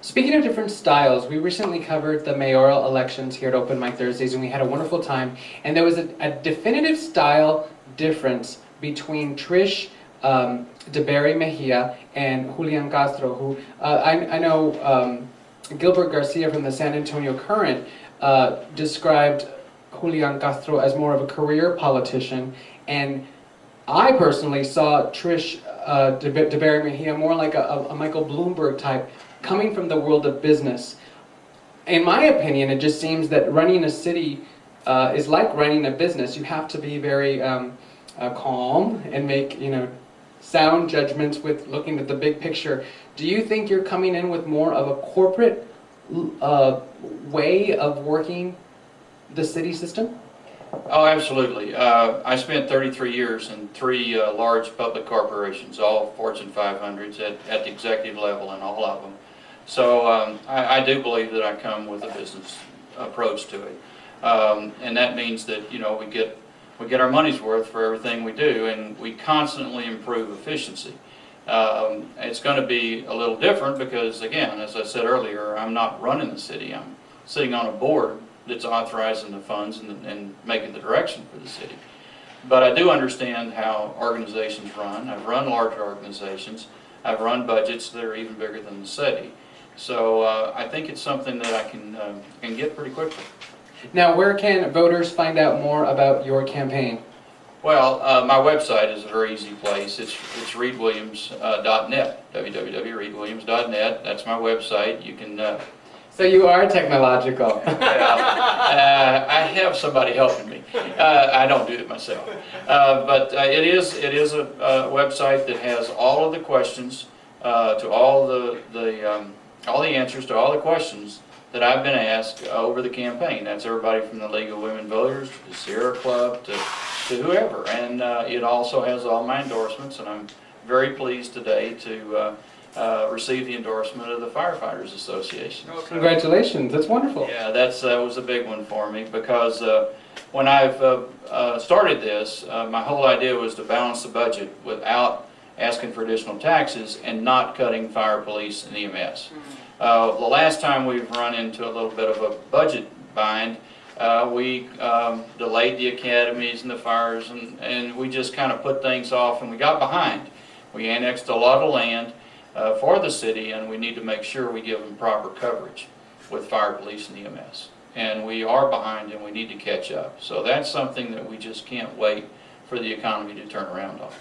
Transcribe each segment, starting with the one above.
Speaking of different styles, we recently covered the mayoral elections here at Open Mic Thursdays, and we had a wonderful time. And there was a definitive style difference between Trish DeBerry Mejia and Julian Castro, who I know Gilbert Garcia from the San Antonio Current described Julian Castro as more of a career politician, and I personally saw Trish DeBerry Mejia more like a Michael Bloomberg type, coming from the world of business. In my opinion, it just seems that running a city is like running a business. You have to be very calm and make sound judgments with looking at the big picture. Do you think you're coming in with more of a corporate way of working the city system? Oh, absolutely. I spent 33 years in three large public corporations, all Fortune 500s at the executive level in all of them. So I do believe that I come with a business approach to it. And that means that we get our money's worth for everything we do, and we constantly improve efficiency. It's going to be a little different because, again, as I said earlier, I'm not running the city. I'm sitting on a board that's authorizing the funds and making the direction for the city. But I do understand how organizations run. I've run larger organizations. I've run budgets that are even bigger than the city. So I think it's something that I can get pretty quickly. Now, where can voters find out more about your campaign? Well, my website is a very easy place. It's reedwilliams.net, www.reedwilliams.net. That's my website. You can. So you are technological. I have somebody helping me. I don't do it myself. But it is a website that has all of the questions to all the answers to all the questions that I've been asked over the campaign. That's everybody from the League of Women Voters to the Sierra Club to whoever. And it also has all my endorsements, and I'm very pleased today to receive the endorsement of the Firefighters Association. Oh, congratulations, that's wonderful. Yeah, that was a big one for me because when I've started this, my whole idea was to balance the budget without asking for additional taxes and not cutting fire, police, and EMS. The last time we've run into a little bit of a budget bind, we delayed the academies and the fires, and we just kind of put things off, and we got behind. We annexed a lot of land for the city, and we need to make sure we give them proper coverage with fire, police, and EMS. And we are behind, and we need to catch up. So that's something that we just can't wait for the economy to turn around on.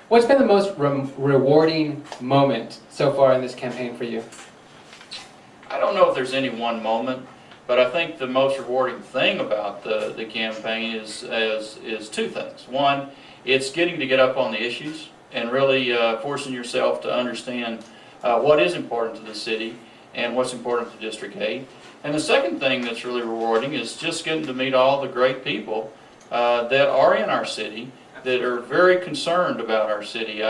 What's been the most rewarding moment so far in this campaign for you? I don't know if there's any one moment, but I think the most rewarding thing about the campaign is two things. One, it's getting to get up on the issues and really forcing yourself to understand what is important to the city and what's important to District 8. And the second thing that's really rewarding is just getting to meet all the great people that are in our city that are very concerned about our city.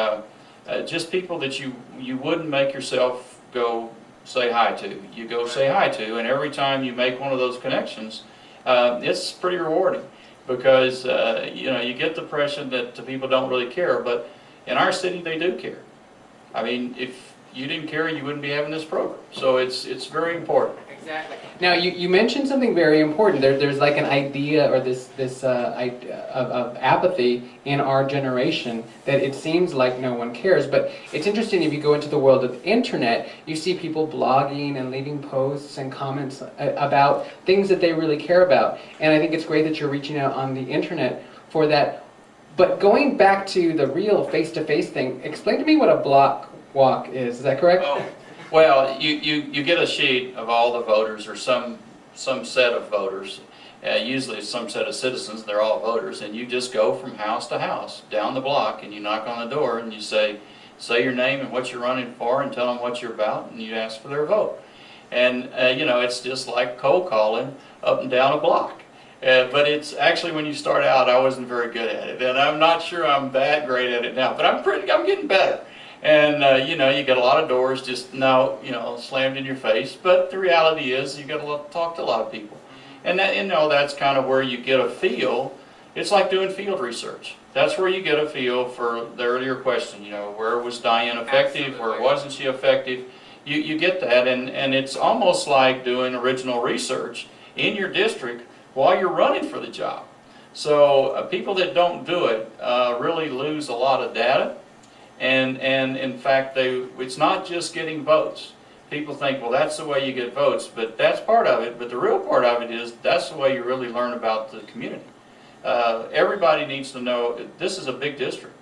Just people that you wouldn't make yourself go say hi to. You go say hi to, and every time you make one of those connections, it's pretty rewarding because you get the impression that the people don't really care, but in our city they do care. I mean, if you didn't care, you wouldn't be having this program. So it's very important. Exactly. Now you mentioned something very important. There's like an idea or this idea of apathy in our generation that it seems like no one cares. But it's interesting, if you go into the world of internet, you see people blogging and leaving posts and comments about things that they really care about. And I think it's great that you're reaching out on the internet for that. But going back to the real face-to-face thing, explain to me what a block walk is. Is that correct? Oh. Well, you get a sheet of all the voters, or some set of voters. Usually it's some set of citizens, they're all voters, and you just go from house to house down the block, and you knock on the door and you say your name and what you're running for, and tell them what you're about, and you ask for their vote. And it's just like cold calling up and down a block. But it's actually, when you start out, I wasn't very good at it, and I'm not sure I'm that great at it now, but I'm getting better. And you get a lot of doors just slammed in your face. But the reality is, you got to talk to a lot of people, and that's kind of where you get a feel. It's like doing field research. That's where you get a feel for the earlier question. Where was Diane effective? Absolutely. Where wasn't she effective? you get that, and it's almost like doing original research in your district while you're running for the job. So people that don't do it really lose a lot of data, and in fact, it's not just getting votes. People think, well, that's the way you get votes, but that's part of it. But the real part of it is that's the way you really learn about the community. Everybody needs to know this is a big district.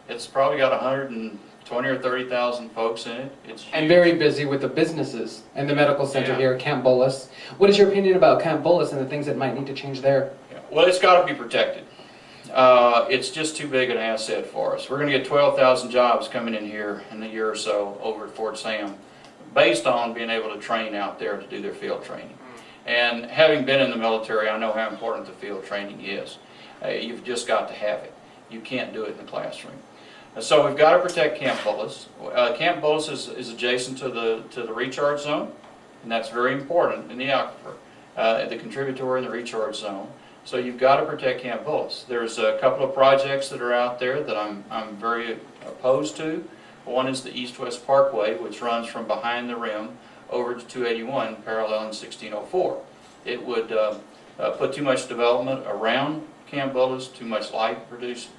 It's probably got 120 or 30,000 folks in it. It's huge. And very busy with the businesses and the medical center Yeah. here at Camp Bullis. What is your opinion about Camp Bullis and the things that might need to change there? Yeah. Well, it's got to be protected. It's just too big an asset for us. We're going to get 12,000 jobs coming in here in a year or so over at Fort Sam, based on being able to train out there to do their field training. And having been in the military, I know how important the field training is. You've just got to have it. You can't do it in the classroom. So we've got to protect Camp Bullis. Camp Bullis is adjacent to the recharge zone, and that's very important in the aquifer, the contributory and the recharge zone. So you've got to protect Camp Bullis. There's a couple of projects that are out there that I'm very opposed to. One is the East-West Parkway, which runs from behind the rim over to 281, paralleling 1604. It would put too much development around Camp Bullis, too much light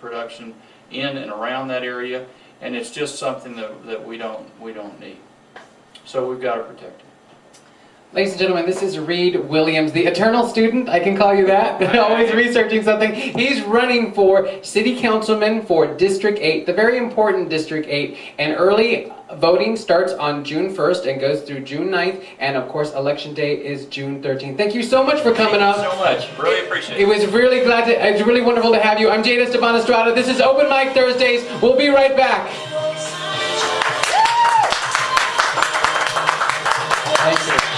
production in and around that area, and it's just something that we don't need. So we've got to protect it. Ladies and gentlemen, this is Reed Williams, the eternal student, I can call you that, always researching something. He's running for city councilman for District 8, the very important District 8, and early voting starts on June 1st and goes through June 9th, and of course election day is June 13th. Thank you so much for coming up. Thank you so much. Really appreciate it. It was really wonderful to have you. I'm Jade Esteban Estrada. This is Open Mic Thursdays. We'll be right back. Thank you.